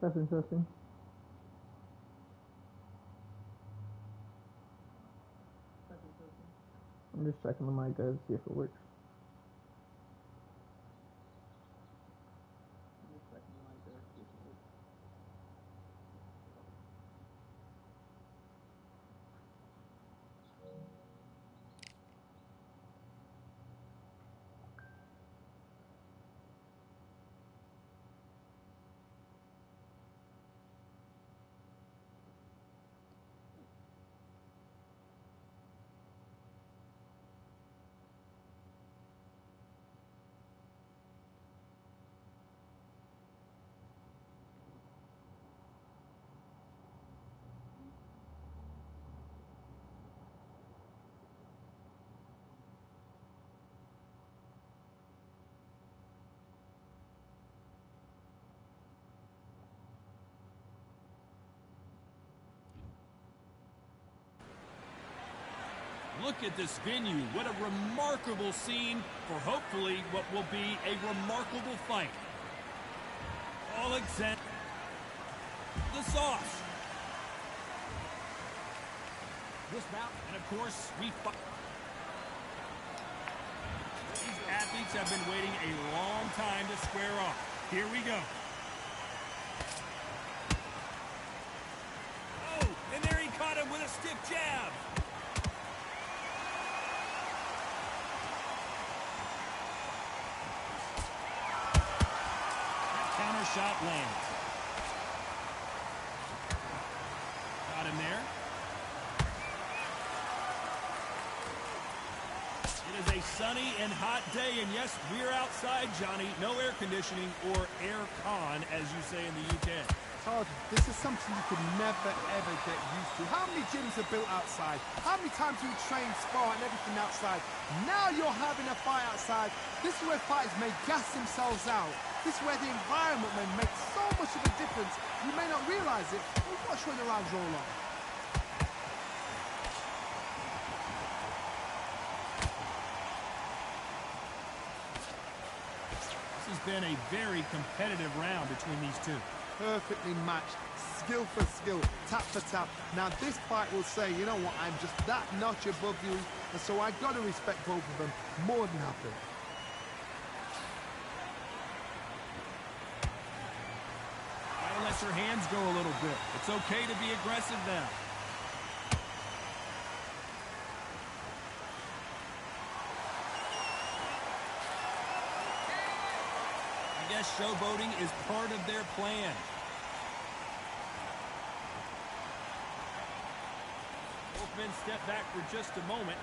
That's interesting. I'm just checking the mic, guys, see if it works. Look at this venue. What a remarkable scene for hopefully what will be a remarkable fight. Alexander, the sauce. This bout, and of course, we fight. These athletes have been waiting a long time to square off. Here we go. Oh, and there he caught him with a stiff jab. Shot lands. Got him there. It is a sunny and hot day, and yes, we're outside, Johnny. No air conditioning or air con, as you say in the UK. Todd, this is something you could never, ever get used to. How many gyms are built outside? How many times do you train, spar, and everything outside? Now you're having a fight outside. This is where fighters may gas themselves out. This is where the environment may make so much of a difference. You may not realize it, but watch when the rounds roll on. This has been a very competitive round between these two. Perfectly matched, skill for skill, tap for tap. Now this fight will say, you know what, I'm just that notch above you, and so I got to respect both of them more than happy. Let your hands go a little bit. It's okay to be aggressive now. I guess showboating is part of their plan. Both men step back for just a moment.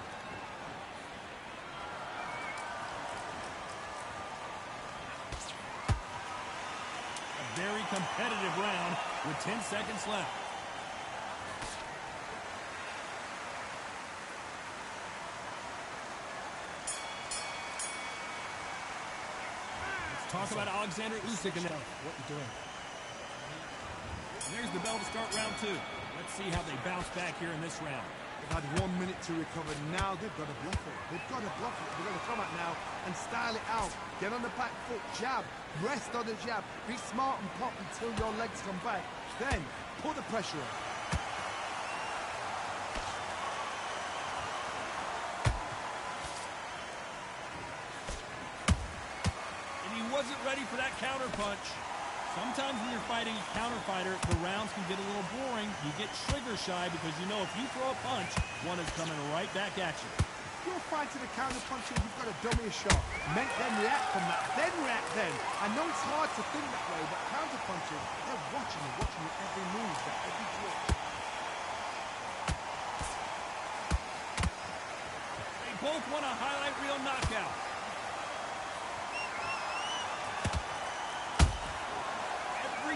Very competitive round with 10 seconds left. Let's talk about Alexander Usyk and what you're doing. And there's the bell to start round two. Let's see how they bounce back here in this round. They've had 1 minute to recover. Now they've got to bluff it. They've got to bluff it. They've got to come out now and style it out. Get on the back foot, jab, rest on the jab. Be smart and pop until your legs come back. Then put the pressure on. And he wasn't ready for that counter punch. Sometimes when you're fighting a counter fighter, the rounds can get a little boring. You get trigger shy because you know if you throw a punch, one is coming right back at you. You're fighting a counter puncher, you've got to dummy a shot. Make them react from that, then react then. I know it's hard to think that way, but counter punching, they're watching you every move, every twitch. They both want a highlight reel knockout.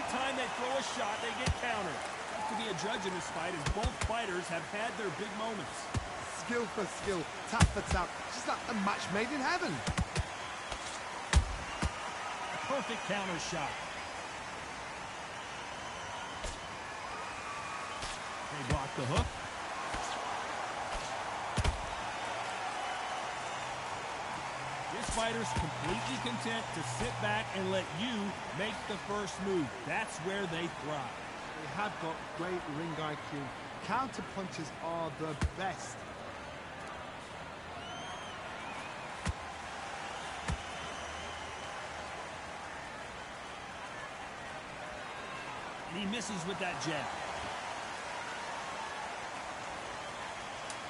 Time they throw a shot, they get countered. To be a judge in this fight, as both fighters have had their big moments. Skill for skill, tap for tap, just like a match made in heaven. Perfect counter shot. They block the hook. This fighters completely content to sit back and let you make the first move. That's where they thrive. They have got great ring IQ. Counter punches are the best. And he misses with that jab.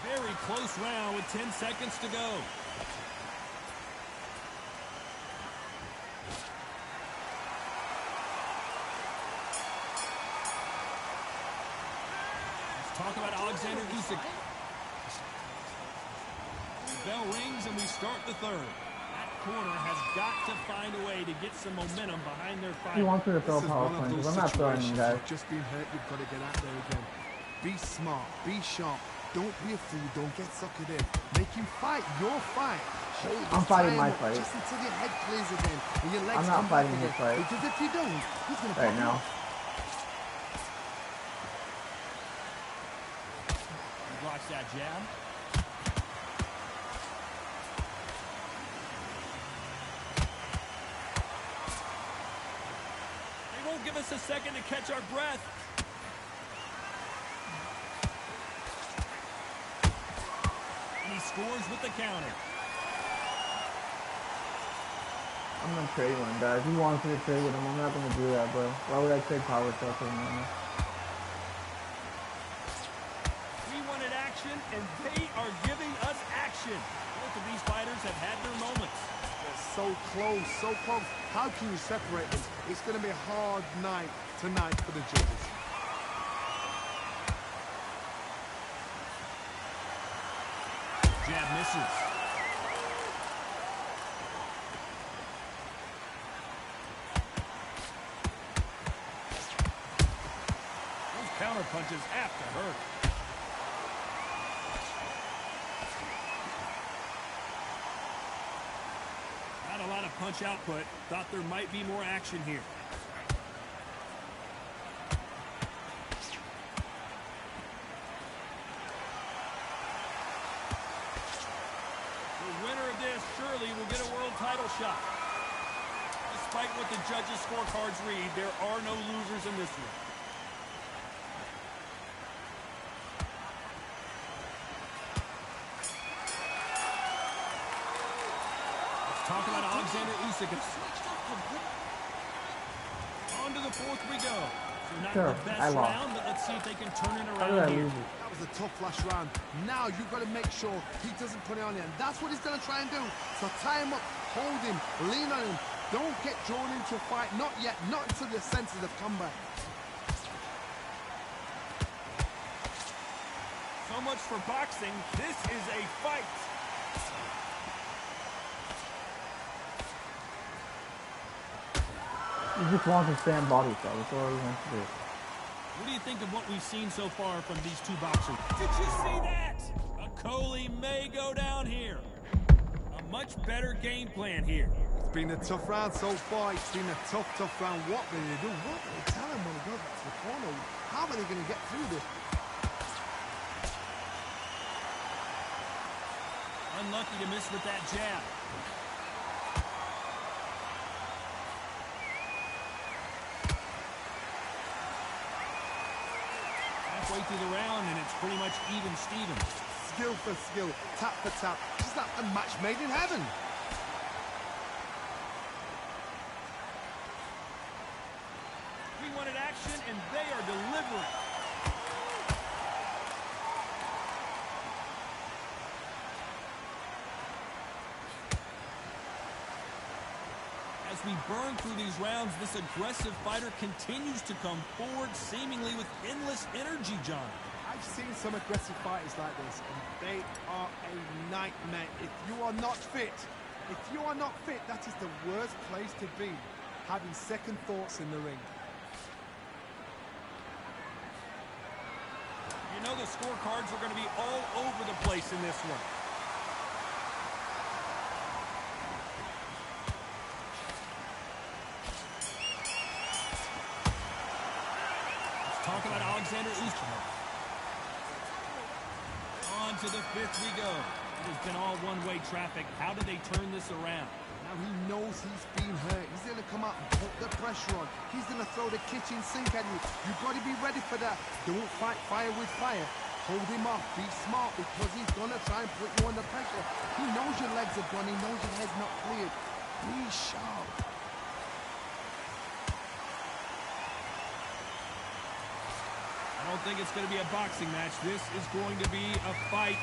Very close round with 10 seconds to go. Let's talk about Alexander Usyk. The bell rings and we start the third. That corner has got to find a way to get some momentum behind their fight. He wants me to throw power punches. I'm not throwing them, guys. You've just been hurt. You've got to get out there again. Be smart. Be sharp. Don't be a fool. Don't get suckered in. Make him fight your fight. I'm fighting my fight. Just until your head clears again and your legs I'm not come back fighting his again. fight. Because if you don't, he's going to Right now. He blocks that jab. They won't give us a second to catch our breath. And he scores with the counter. I'm gonna trade one, guys. He wants me to trade with him. I'm not gonna do that, bro. Why would I trade power stuff with him right now? We wanted action, and they are giving us action. Both of these fighters have had their moments. They're so close, so close. How can you separate them? It's going to be a hard night tonight for the judges. Jab misses. Those counter punches have to hurt. Not a lot of punch output. Thought there might be more action here. The winner of this surely will get a world title shot. Despite what the judges' scorecards read, there are no losers in this one. Talk about Alexander Usyk. On to the fourth we go. So not Sure, the best I lost. round, but let's see if they can turn it How did I around here. lose it? That was a tough last round. Now you've got to make sure he doesn't put it on you. And that's what he's going to try and do. So tie him up, hold him, lean on him. Don't get drawn into a fight. Not yet. Not until your senses have come back. So much for boxing. This is a fight. He just wants to stand body shot. That's all he wants to do. What do you think of what we've seen so far from these two boxers? Did you see that? A Coley may go down here. A much better game plan here. It's been a tough round so far. It's been a tough round. What will they do? What will they tell him when he goes back to the corner? How are they going to get through this? Unlucky to miss with that jab. Halfway through the round, and it's pretty much even Steven. Skill for skill, tap for tap. Just like a match made in heaven. We wanted action, and they are delivering. As we burn through these rounds, this aggressive fighter continues to come forward, seemingly with endless energy, John. I've seen some aggressive fighters like this, and they are a nightmare. If you are not fit, that is the worst place to be, having second thoughts in the ring. You know the scorecards are going to be all over the place in this one. Talk about Alexander Usyk. On to the fifth we go. has been all one-way traffic. How do they turn this around? Now he knows he's been hurt. He's going to come out and put the pressure on. He's going to throw the kitchen sink at you. You've got to be ready for that. Don't fight fire with fire. Hold him off. Be smart because he's going to try and put you under pressure. He knows your legs are gone. He knows your head's not cleared. Be sharp. I don't think it's going to be a boxing match. This is going to be a fight.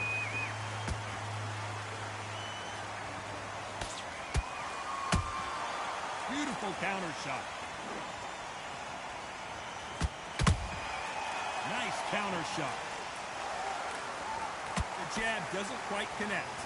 Beautiful counter shot. Nice counter shot. The jab doesn't quite connect.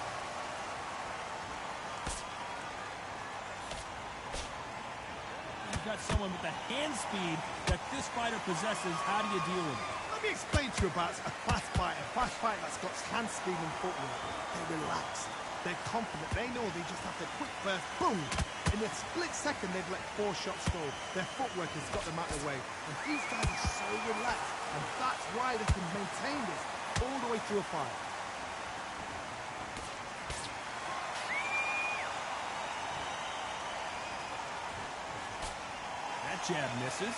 You've got someone with the hand speed that this fighter possesses. How do you deal with it? Let me explain to you about a fast fighter. A fast fighter that's got hand speed and footwork. They're relaxed. They're confident. They know they just have to quick burst. Boom! In a split second, they've let 4 shots go. Their footwork has got them out of the way. And these guys are so relaxed. And that's why they can maintain this all the way through a fight. That jab misses.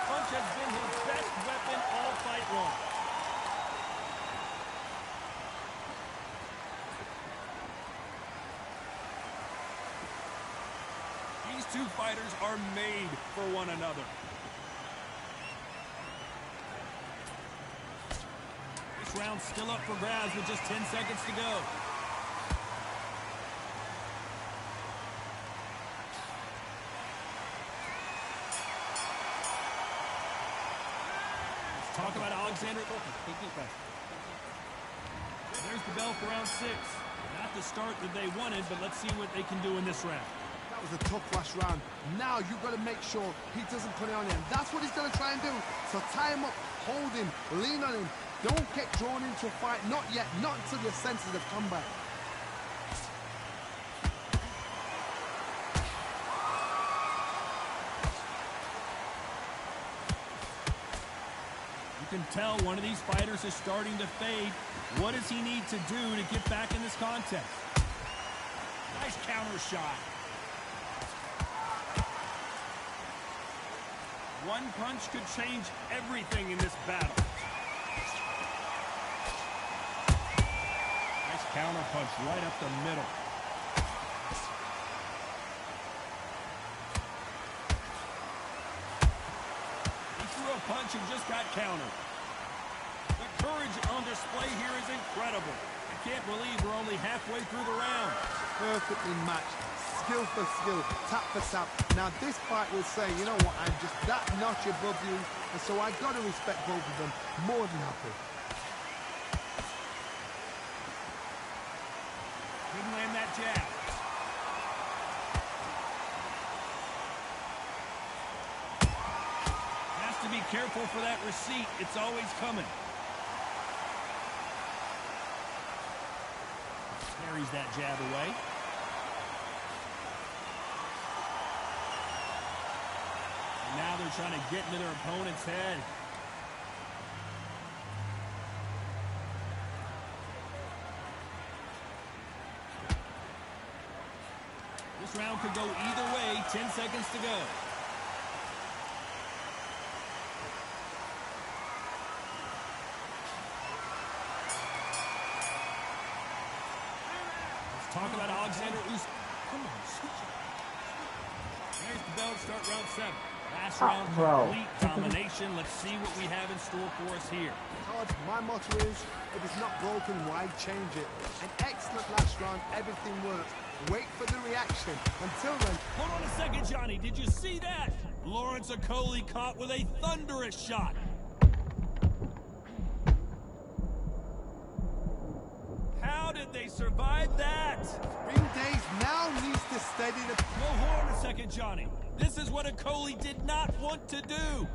Punch has been his best weapon all fight long. These two fighters are made for one another. This round's still up for grabs with just 10 seconds to go. Let's talk about Alexander. There's the bell for round 6. Not the start that they wanted, but let's see what they can do in this round. That was a tough last round. Now you've got to make sure he doesn't put it on him. That's what he's going to try and do. So tie him up, hold him, lean on him. Don't get drawn into a fight. Not yet. Not until your senses have come back. You can tell one of these fighters is starting to fade. What does he need to do to get back in this contest? Nice counter shot. One punch could change everything in this battle. Nice counter punch right up the middle. He threw a punch and just got countered. The courage on display here is incredible. I can't believe we're only halfway through the round. Perfectly matched. Skill for skill, tap for tap. Now this fight will say, you know what, I'm just that notch above you, and so I've got to respect both of them more than happy. Couldn't land that jab. Has to be careful for that receipt. It's always coming. Carries that jab away. Now they're trying to get into their opponent's head. This round could go either way. 10 seconds to go. Let's talk about Alexander Usyk. Come on, switch it. There's the bell to start round 7. Last round, complete domination. Let's see what we have in store for us here. Todd, my motto is, if it's not broken, why change it? An excellent last round, everything works. Wait for the reaction. Until then... Hold on a second, Johnny. Did you see that? Lawrence Okolie caught with a thunderous shot. How did they survive that? Ring Days now needs to steady the... No, hold on a second, Johnny. This is what Okolie did not want to do.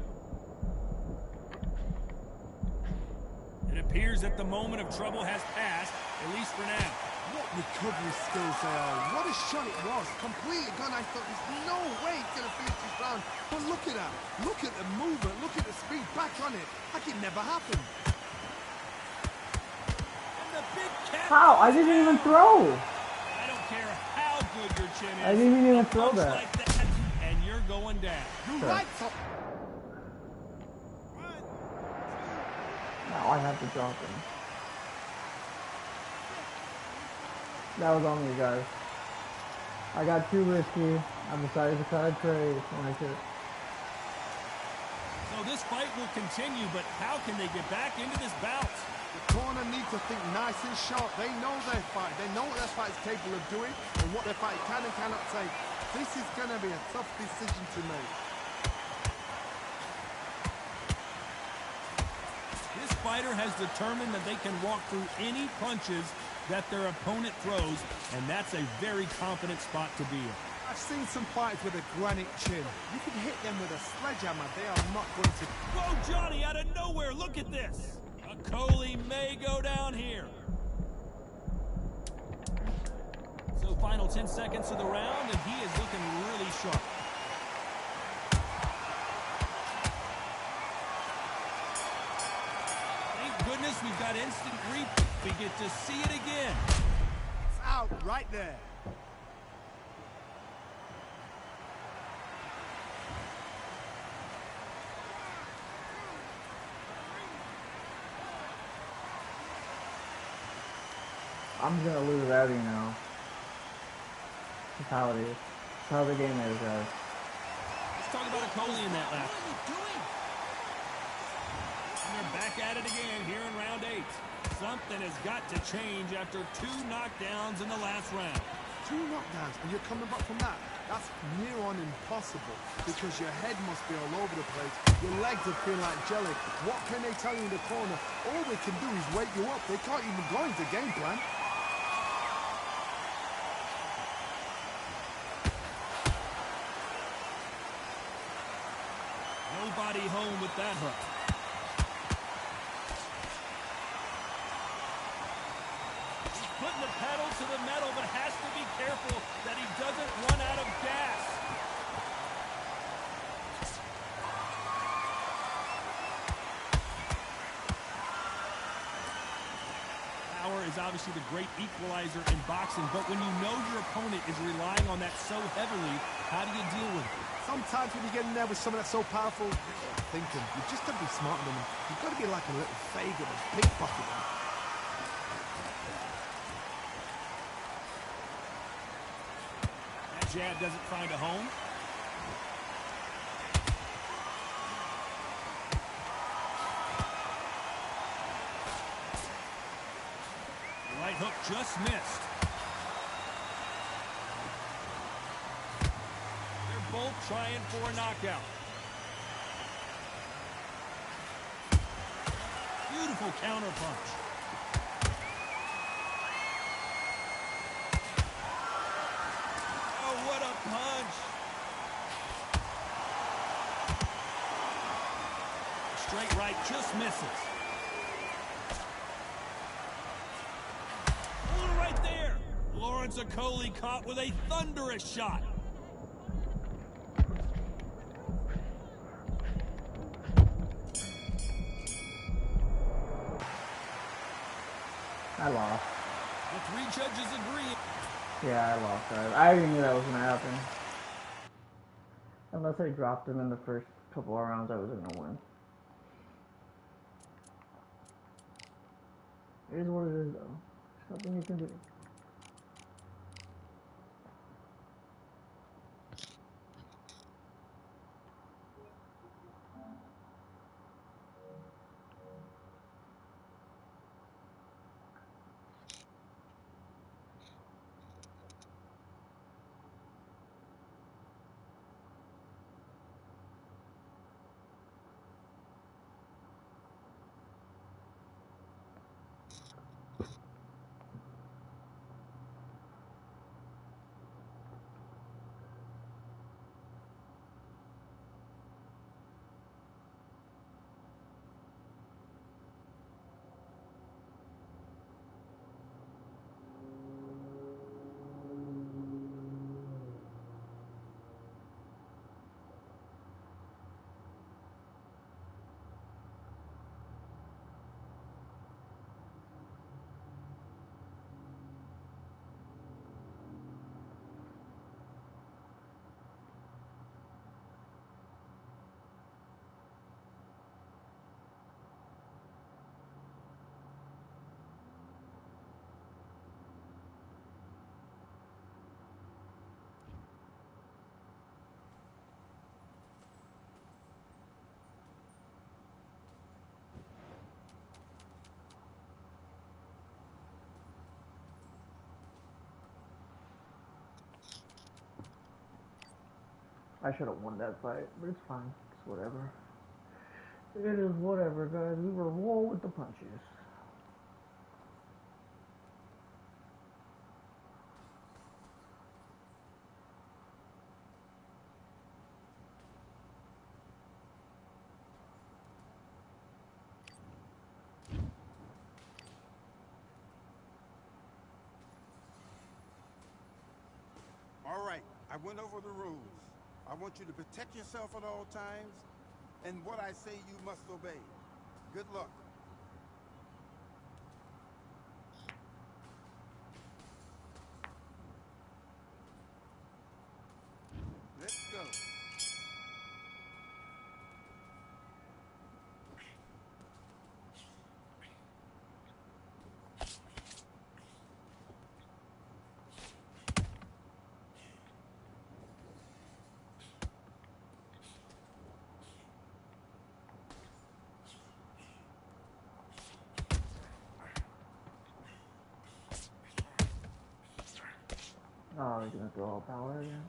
It appears that the moment of trouble has passed, at least for now. What recovery skills they are. What a shot it was. Completely gone. I thought there's no way he's going to finish this round. But look at that. Look at the movement. Look at the speed. Back on it. Like it never happened. And the big cat. How? I didn't even throw. I don't care how good your chin is. I didn't even a throw punch that. like that. And you're going down. You're Sure. right, Tom. Now I have to drop him. That was on me, guys. I got too risky. I decided to try to trade when I should. So this fight will continue, but how can they get back into this bout? The corner needs to think nice and sharp. They know their fight. They know what their fight is capable of doing and what their fight can and cannot take. This is going to be a tough decision to make. This fighter has determined that they can walk through any punches that their opponent throws, and that's a very confident spot to be in. I've seen some fighters with a granite chin. You can hit them with a sledgehammer. They are not going to... Whoa, Johnny, out of nowhere, look at this. Coley may go down here. So final 10 seconds of the round, and he is looking really sharp. Thank goodness we've got instant replay. We get to see it again. It's out right there. I'm just gonna lose Abby now. That's how it is. That's how the game is, guys. Let's talk about a Coley in that last. And they're back at it again here in round 8. Something has got to change after 2 knockdowns in the last round. 2 knockdowns and you're coming back from that. That's near on impossible because your head must be all over the place. Your legs are feeling like jelly. What can they tell you in the corner? All they can do is wake you up. They can't even go into game plan. Nobody home with that hook. He's putting the pedal to the metal, but has to be careful that he doesn't run out of gas. Power is obviously the great equalizer in boxing, but when you know your opponent is relying on that so heavily, how do you deal with it? Sometimes when you get in there with someone that's so powerful, you're thinking, you just got to be smarter than them. You've got to be like a little faggot and pickpocket them. That jab doesn't find a home. The right hook just missed. Both trying for a knockout. Beautiful counter punch. Oh, what a punch. Straight right just misses. Oh, right there. Lawrence Okolie caught with a thunderous shot. I lost. The 3 judges agree. Yeah, I lost, guys. I already knew that was gonna happen. Unless I dropped him in the first couple of rounds, I was gonna win. It is what it is, though. There's nothing you can do. I should have won that fight, but it's fine. It's whatever. It is whatever, guys. We were roll with the punches. All right, I went over the rules. I want you to protect yourself at all times, and what I say you must obey. Good luck. Let's go. Oh, he's gonna throw all power again.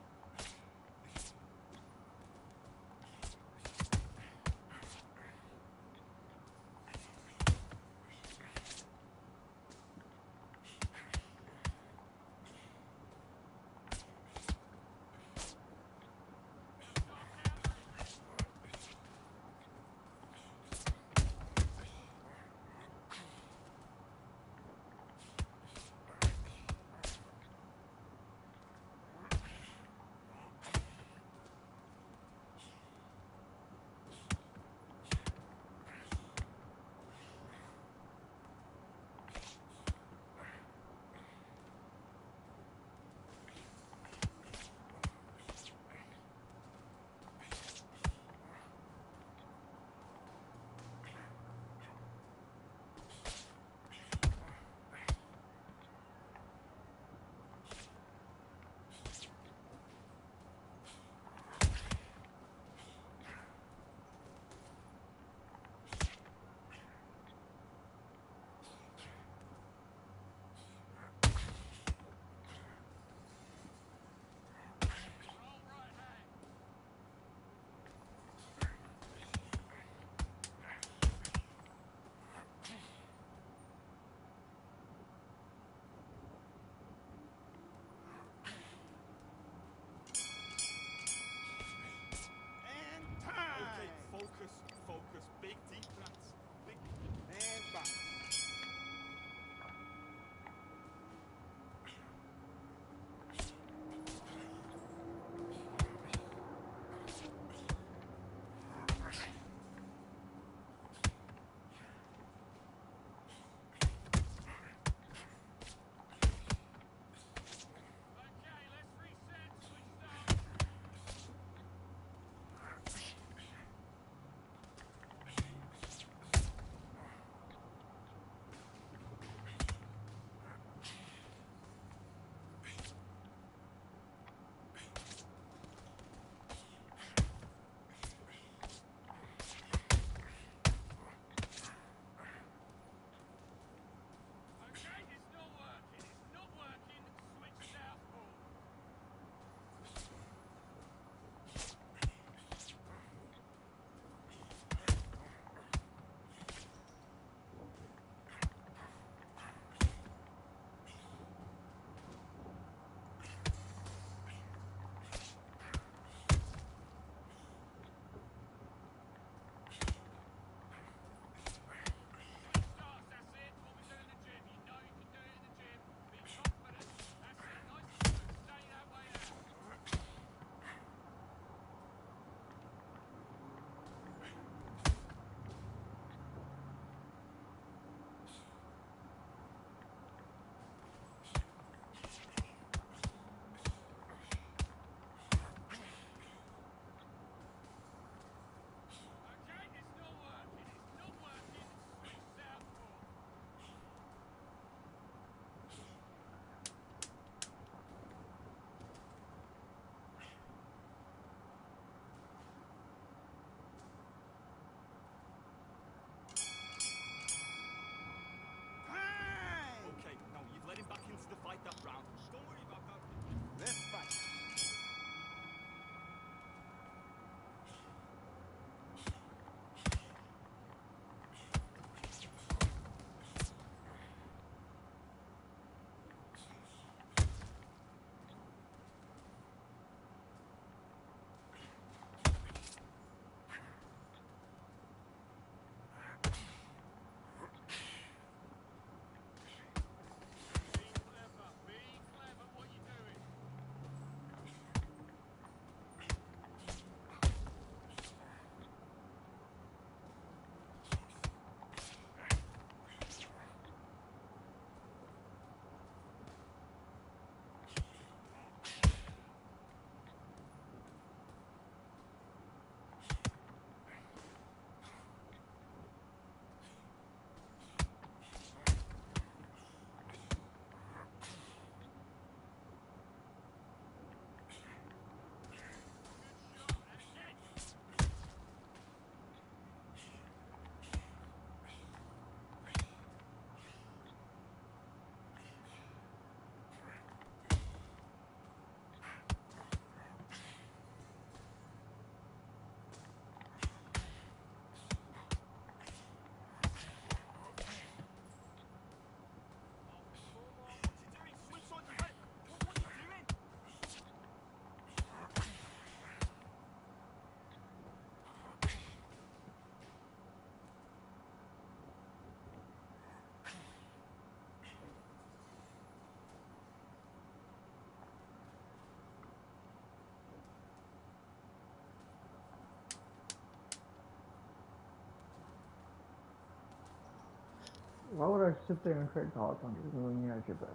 Why would I sit there and trade power punches when you're at your best?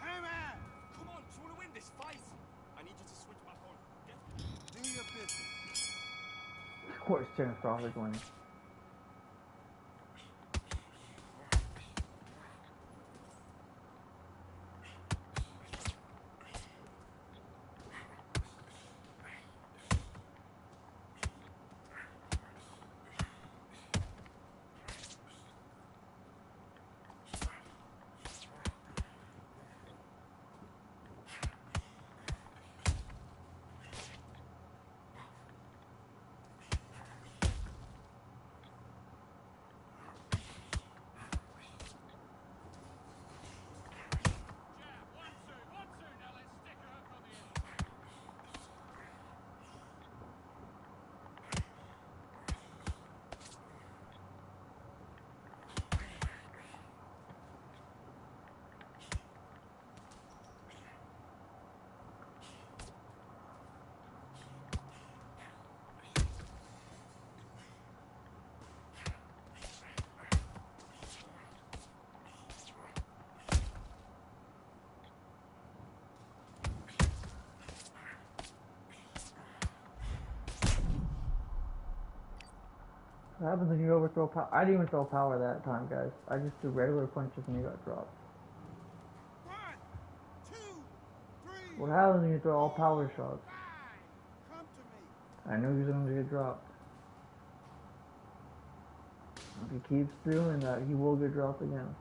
Time out! Come on, do you want to win this fight? I need you to switch back on. Do your business. Of course, Terrence Crawford winning. What happens when you overthrow power? I didn't even throw power that time, guys. I just threw regular punches and you got dropped. 1, 2, 3. What happens when you throw all power shots? 5. Come to me. I knew he was going to get dropped. If he keeps doing that, he will get dropped again.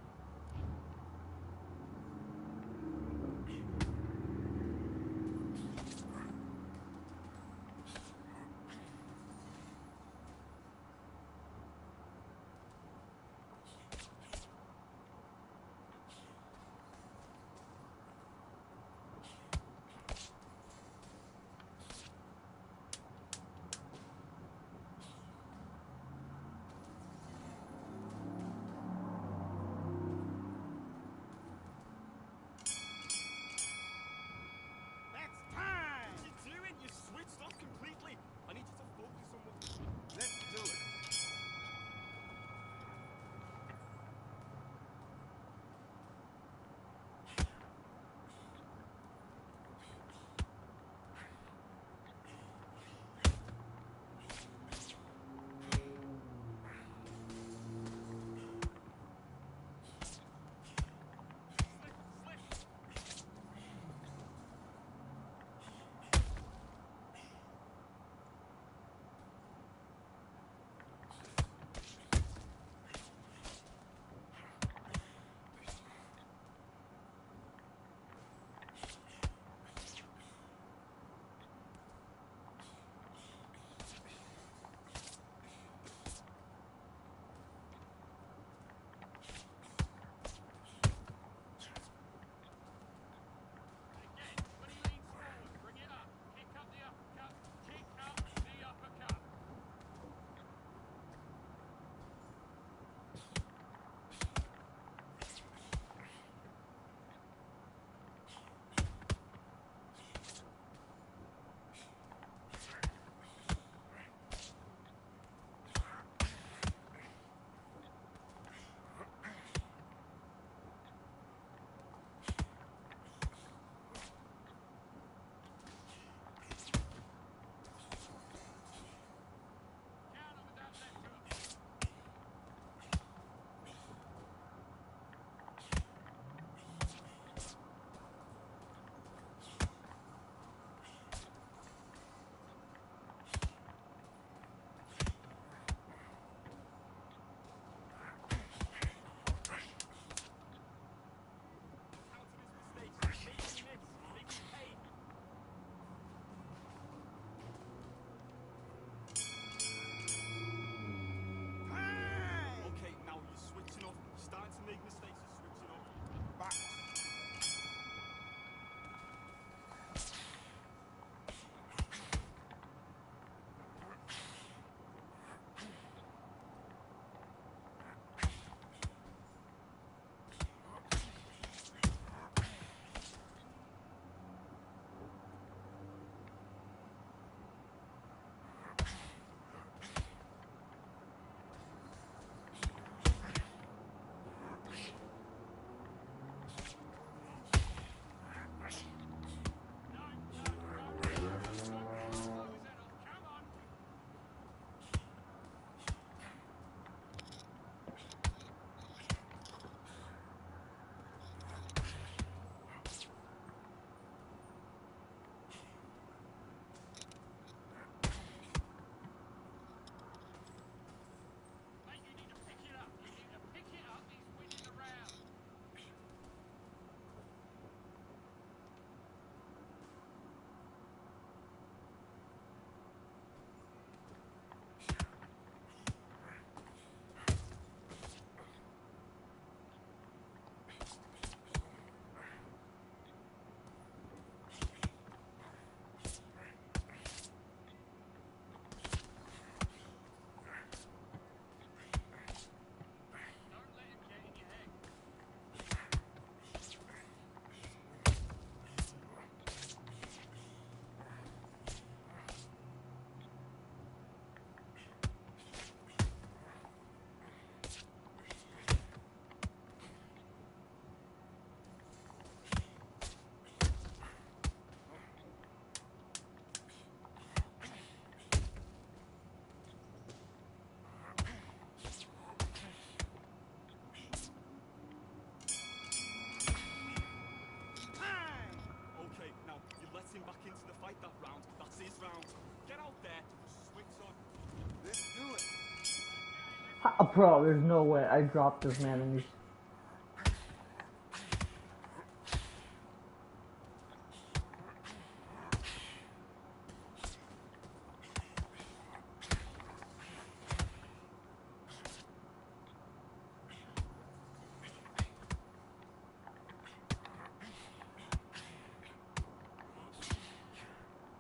Bro, there's no way I dropped this man and he's...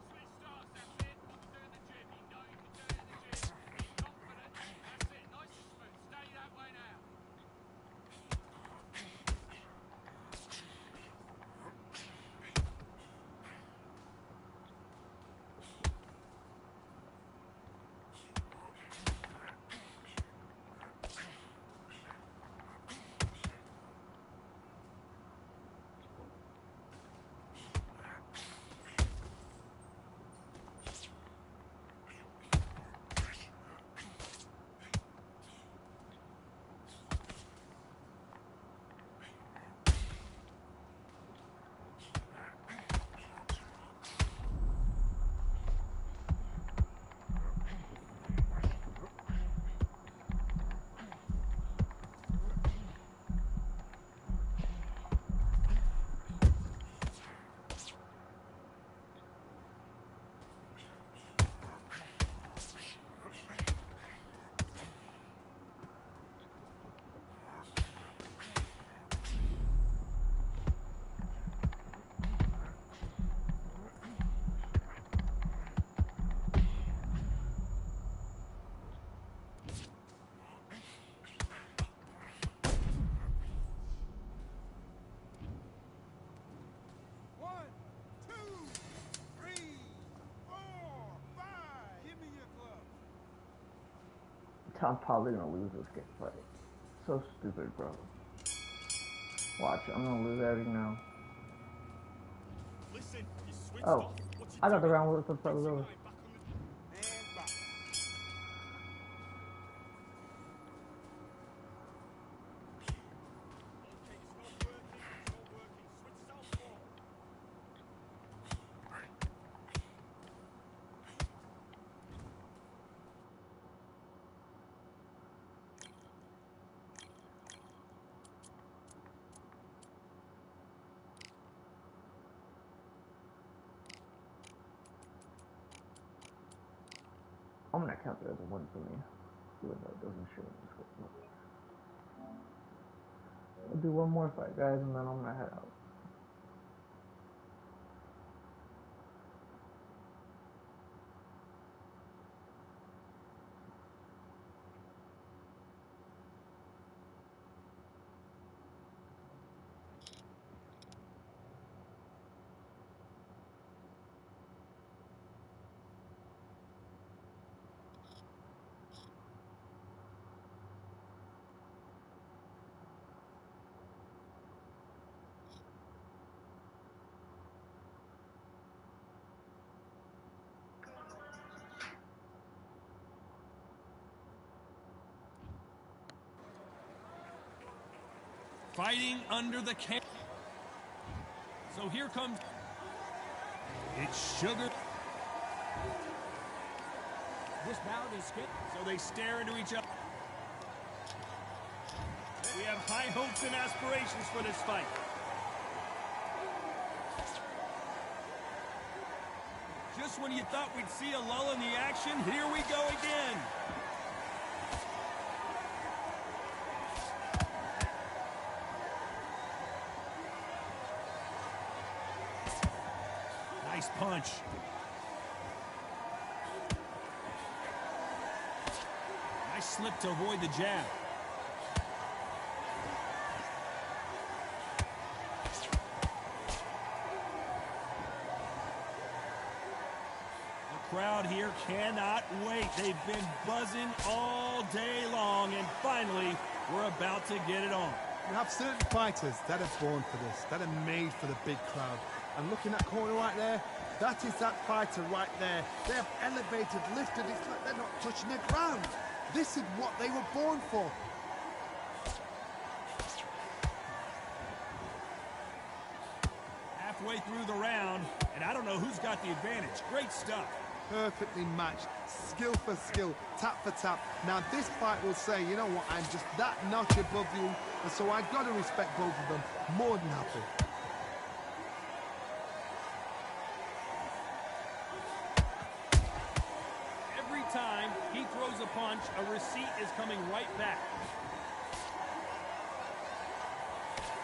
Switch starts, that's it. What you do in the gym, you know you can do it in the gym. Confident, that's it. Nice and smooth. Stay that way now. One, two, three, four, five. Give me your glove. I'm probably gonna lose this game fight. So stupid, bro. Watch, I'm gonna lose everything now. Listen, you switched Oh, off. What you I thought the doing? round was over. Back on the... And box. Okay, it's not working. It's not working. Switch southpaw. I'm gonna count it as a win for me, even though it doesn't show in the score. I'll do one more fight, guys, and then I'm gonna head out. Fighting under the can. So here comes... It's Sugar. This bout is skip. So they stare into each other. We have high hopes and aspirations for this fight. Just when you thought we'd see a lull in the action, here we go again. Nice punch. Nice slip to avoid the jab. The crowd here cannot wait. They've been buzzing all day long, and finally, we're about to get it on. You have certain fighters that are born for this, that are made for the big crowd. And looking at that corner right there, that is that fighter right there. They have elevated, lifted, it's like they're not touching the ground. This is what they were born for. Halfway through the round, and I don't know who's got the advantage. Great stuff. perfectly matched, skill for skill, tap for tap. Now this fight will say, you know what, I'm just that notch above you, and so I've got to respect both of them more than happy. Every time he throws a punch, a receipt is coming right back.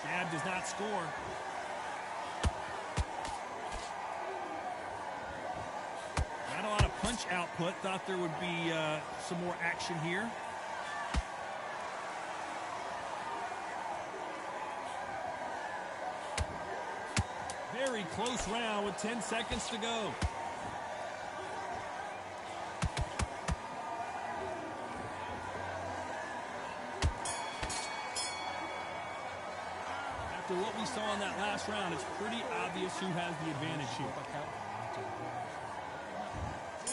Jab does not score. Not a lot of punch output. Thought there would be some more action here. Very close round with 10 seconds to go. After what we saw in that last round, it's pretty obvious who has the advantage here.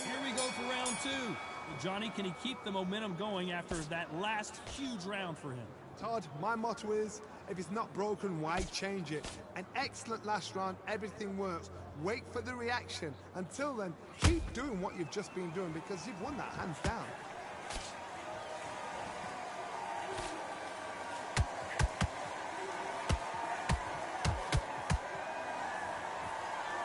Here we go for round two. Johnny, can he keep the momentum going after that last huge round for him? Todd, my motto is, if it's not broken, why change it? An excellent last round, everything works. Wait for the reaction. Until then, keep doing what you've just been doing because you've won that hands down.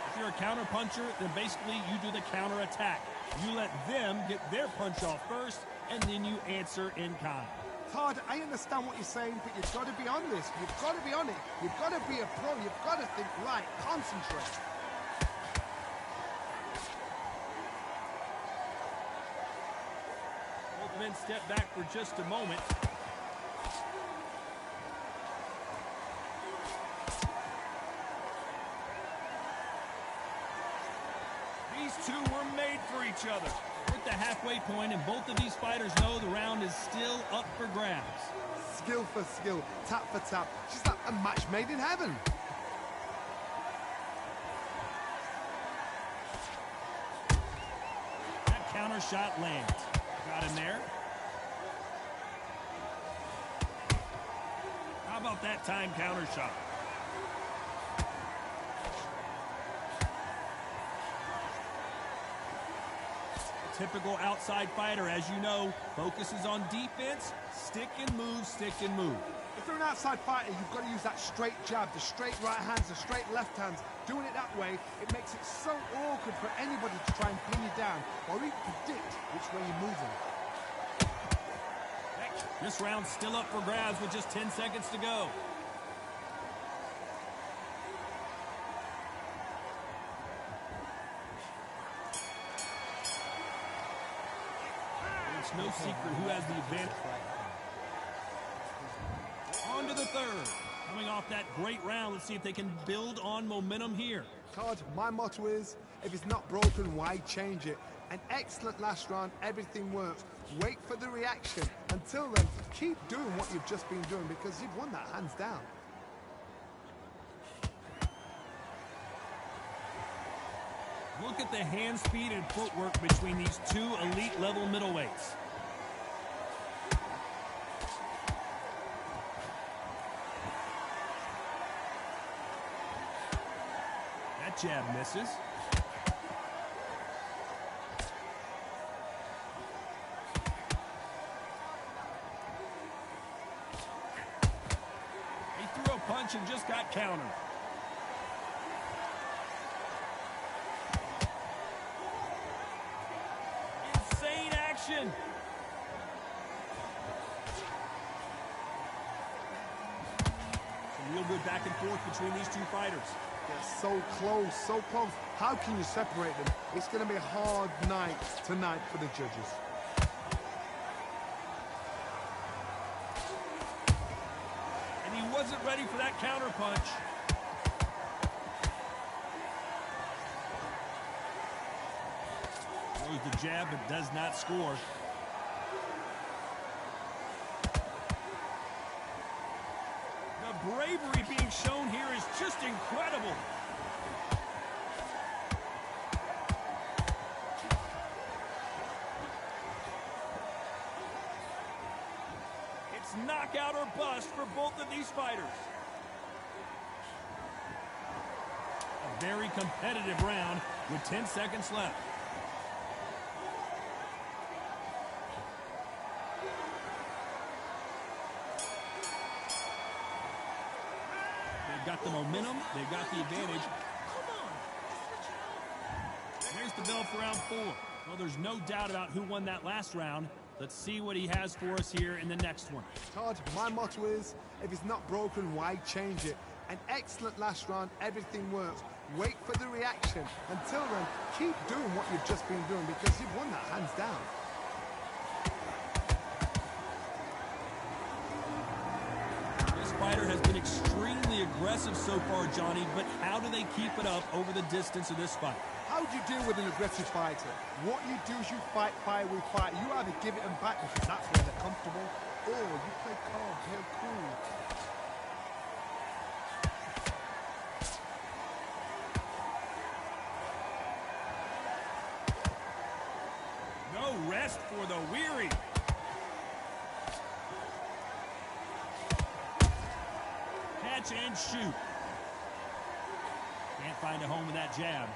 If you're a counter puncher, then basically you do the counter attack. You let them get their punch off first, and then you answer in kind. Todd, I understand what you're saying, but you've got to be on this. You've got to be on it. You've got to be a pro. You've got to think right. Concentrate. Both men step back for just a moment. These two were made for each other. We're at the halfway point, and both of these fighters know the round is still up for grabs. Skill for skill, tap for tap. Just like a match made in heaven. That counter shot lands. Got him there. How about that time counter shot? Typical outside fighter, as you know, focuses on defense, stick and move, stick and move. If you're an outside fighter, you've got to use that straight jab, the straight right hands, the straight left hands. Doing it that way, it makes it so awkward for anybody to try and pin you down or even predict which way you're moving. This round's still up for grabs with just 10 seconds to go. It's no secret who has the advantage. On to the third. Coming off that great round, let's see if they can build on momentum here. Todd, my motto is, if it's not broken, why change it? An excellent last round, everything works. Wait for the reaction. Until then, keep doing what you've just been doing because you've won that hands down. Look at the hand speed and footwork between these two elite level middleweights. That jab misses. He threw a punch and just got countered. Insane action. Some real good back and forth between these two fighters. They're so close, so close. How can you separate them? It's going to be a hard night tonight for the judges. And he wasn't ready for that counter punch. Throws the jab but does not score. The bravery being shown here is just incredible. It's knockout or bust for both of these fighters. A very competitive round with 10 seconds left. They've got the momentum. They've got the advantage. There's the bell for round 4. Well, there's no doubt about who won that last round. Let's see what he has for us here in the next one. Todd, my motto is, if it's not broken, why change it? An excellent last round, everything works. Wait for the reaction. Until then, keep doing what you've just been doing because you've won that hands down. This fighter has been extremely aggressive so far, Johnny, but how do they keep it up over the distance of this fight? How do you deal with an aggressive fighter? What you do is you fight fire with fire. You either give it them back because that's where they're comfortable, or you play calm, play cool. No rest for the weary. Catch and shoot. Can't find a home with that jab.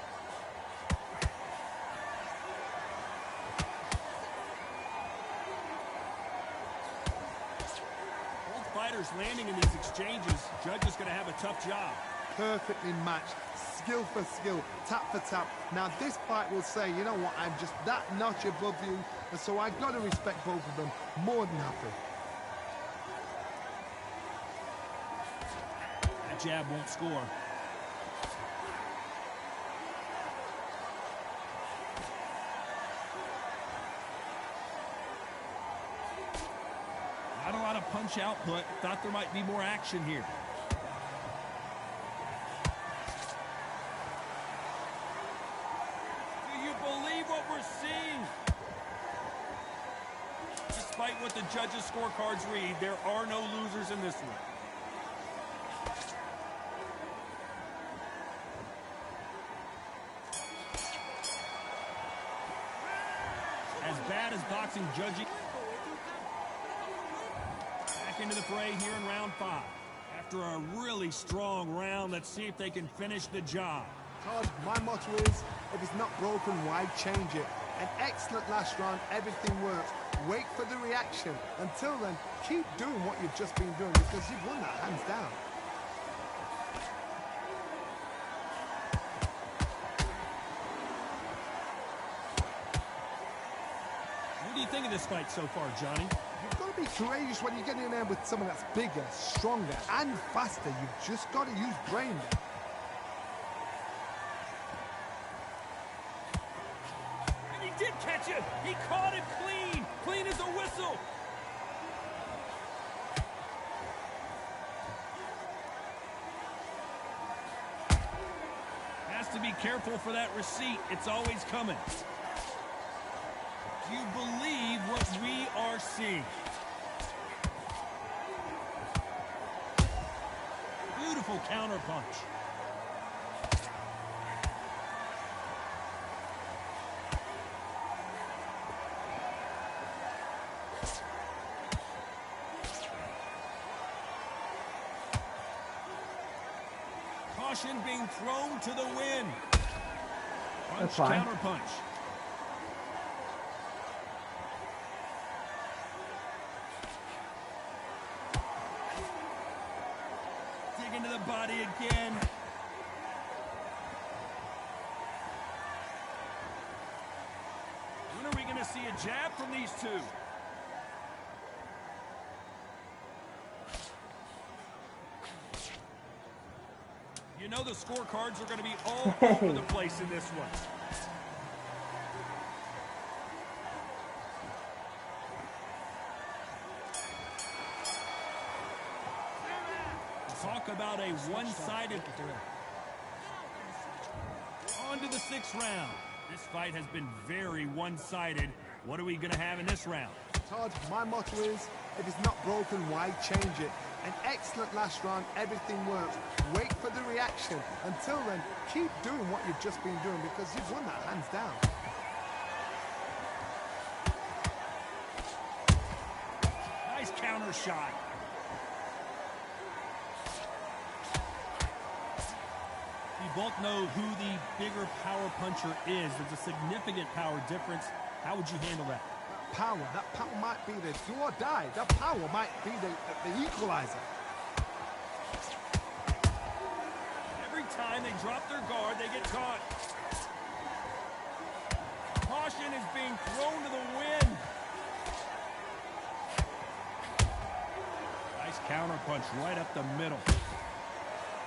Fighters landing in these exchanges. Judge is going to have a tough job. Perfectly matched, skill for skill, tap for tap. Now this fight will say, you know what, I'm just that notch above you, and so I've got to respect both of them more than happy. That jab won't score. Not a lot of punch output. Thought there might be more action here. Do you believe what we're seeing? Despite what the judges' scorecards read, there are no losers in this one. As bad as boxing judging. Into the fray here in round 5. After a really strong round, let's see if they can finish the job. Todd, my motto is, if it's not broken, why change it? An excellent last round, everything works. Wait for the reaction. Until then, keep doing what you've just been doing because you've won that hands down. What do you think of this fight so far, Johnny? You've got to be courageous when you get in there with someone that's bigger, stronger, and faster. You've just got to use brain there. And he did catch it! He caught it clean! Clean as a whistle! Has to be careful for that receipt. It's always coming. Do you believe what we are seeing? Beautiful counter punch. Caution being thrown to the wind. Punch, counter punch. Into the body again. When are we going to see a jab from these two? You know the scorecards are going to be all over the place in this one. Talk about a one-sided. On to the 6th round. This fight has been very one-sided. What are we going to have in this round? Todd, my motto is, if it's not broken, why change it? An excellent last round, everything works. Wait for the reaction. Until then, keep doing what you've just been doing because you've won that hands down. Nice counter shot. We both know who the bigger power puncher is. There's a significant power difference. How would you handle that? That power might be the do or die. That power might be the equalizer. time they drop their guard, they get caught. Caution is being thrown to the wind. Nice counter punch right up the middle.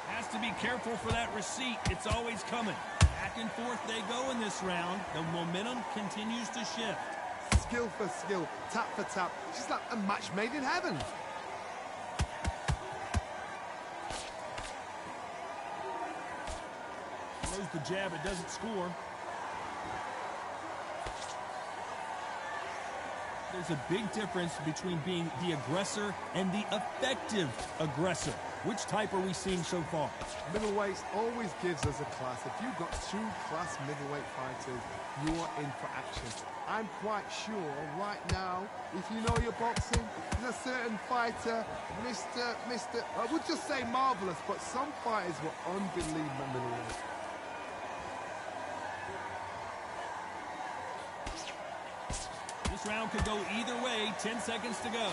Has to be careful for that receipt. It's always coming. Back and forth they go in this round. The momentum continues to shift. Skill for skill, tap for tap. Just like a match made in heaven. Throws the jab, it doesn't score. There's a big difference between being the aggressor and the effective aggressor. Which type are we seeing so far? Middleweights always gives us a class. If you've got two class middleweight fighters, you're in for action. I'm quite sure right now, if you know your boxing, there's a certain fighter, I would just say marvelous, but some fighters were unbelievable middleweight. This round could go either way. 10 seconds to go.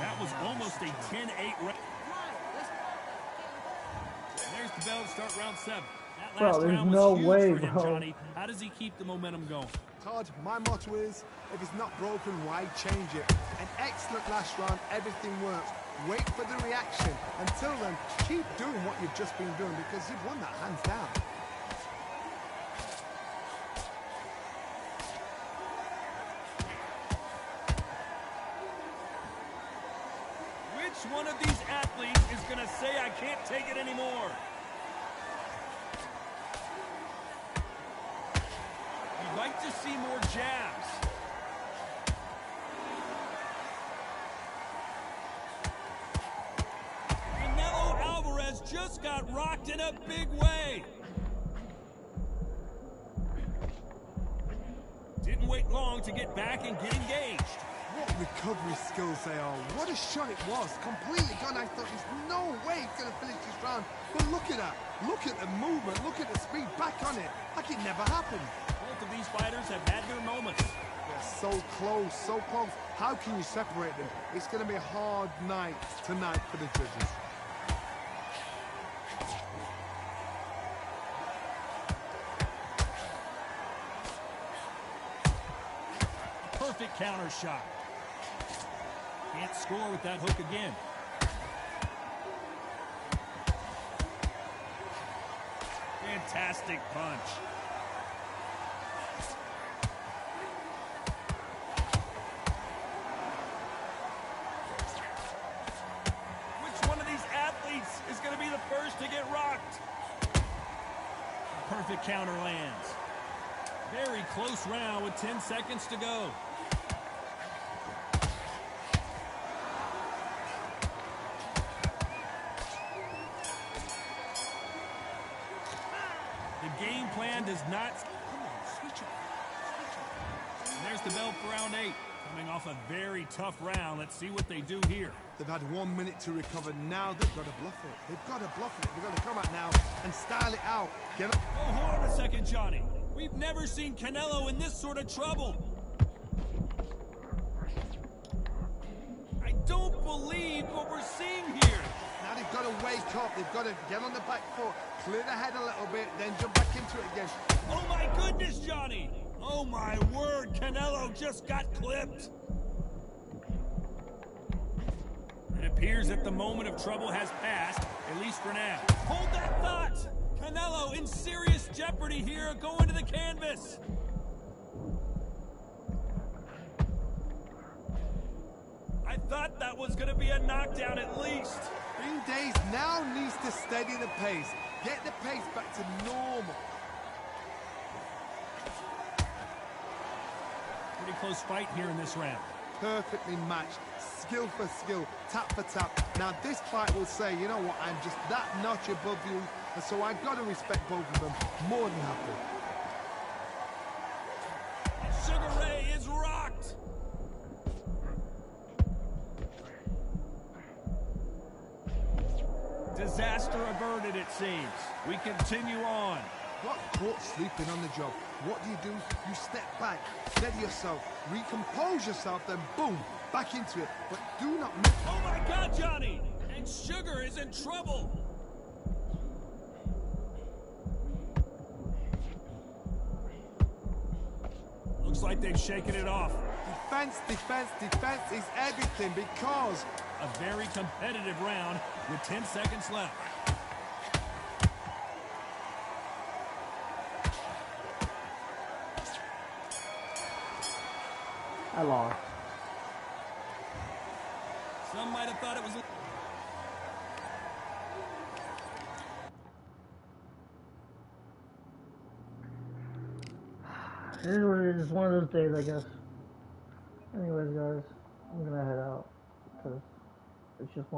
That was almost a 10-8 round. There's the bell to start round 7. That last Bro, there's round was no huge way, for him, bro. Johnny. How does he keep the momentum going? Todd, my motto is, if it's not broken, why change it? An excellent last round, everything works. Wait for the reaction. Until then, keep doing what you've just been doing because you've won that hands down. Which one of these athletes is going to say, I can't take it anymore? You'd like to see more jabs. Canelo Alvarez just got rocked in a big way. Didn't wait long to get back and get engaged. What recovery skills they are. What a shot it was. Completely gone. I thought there's no way he's going to finish this round. But look at that. Look at the movement. Look at the speed. Back on it. Like it never happened. Both of these fighters have had their moments. They're so close, so close. How can you separate them? It's going to be a hard night tonight for the judges. Perfect counter shot. Can't score with that hook again. Fantastic punch. Which one of these athletes is going to be the first to get rocked? Perfect counter lands. Very close round with 10 seconds to go. The game plan does not... Come on, switch up. And there's the bell for round 8. Coming off a very tough round. Let's see what they do here. They've had 1 minute to recover. Now they've got to bluff it. They've got to bluff it. They've got to come out now and style it out. Get up. Oh, hold on a second, Johnny. We've never seen Canelo in this sort of trouble. I don't believe what we're seeing here. Now they've got to wake up. They've got to get on the back foot, clear the head a little bit, then jump back into it again. Oh, my goodness, Johnny. Oh, my word. Canelo just got clipped. It appears that the moment of trouble has passed, at least for now. Hold that thought. Canelo in serious jeopardy here, going to the canvas. I thought that was going to be a knockdown at least. Green Days now needs to steady the pace. Get the pace back to normal. Pretty close fight here in this round. Perfectly matched. Skill for skill. Tap for tap. Now this fight will say, you know what, I'm just that notch above you. And so I've got to respect both of them more than happy. Sugar Ray is rocked. Disaster averted, it seems. We continue on. got caught sleeping on the job. What do? You step back, steady yourself, recompose yourself, then boom, back into it. But do not miss. Oh my God, Johnny! And Sugar is in trouble! Looks like they've shaken it off. Defense, defense, defense is everything because A very competitive round with 10 seconds left. I lost. Some might have thought it was a... It is what it is. It's one of those days, I guess. Anyways, guys, I'm gonna head out because it's just one.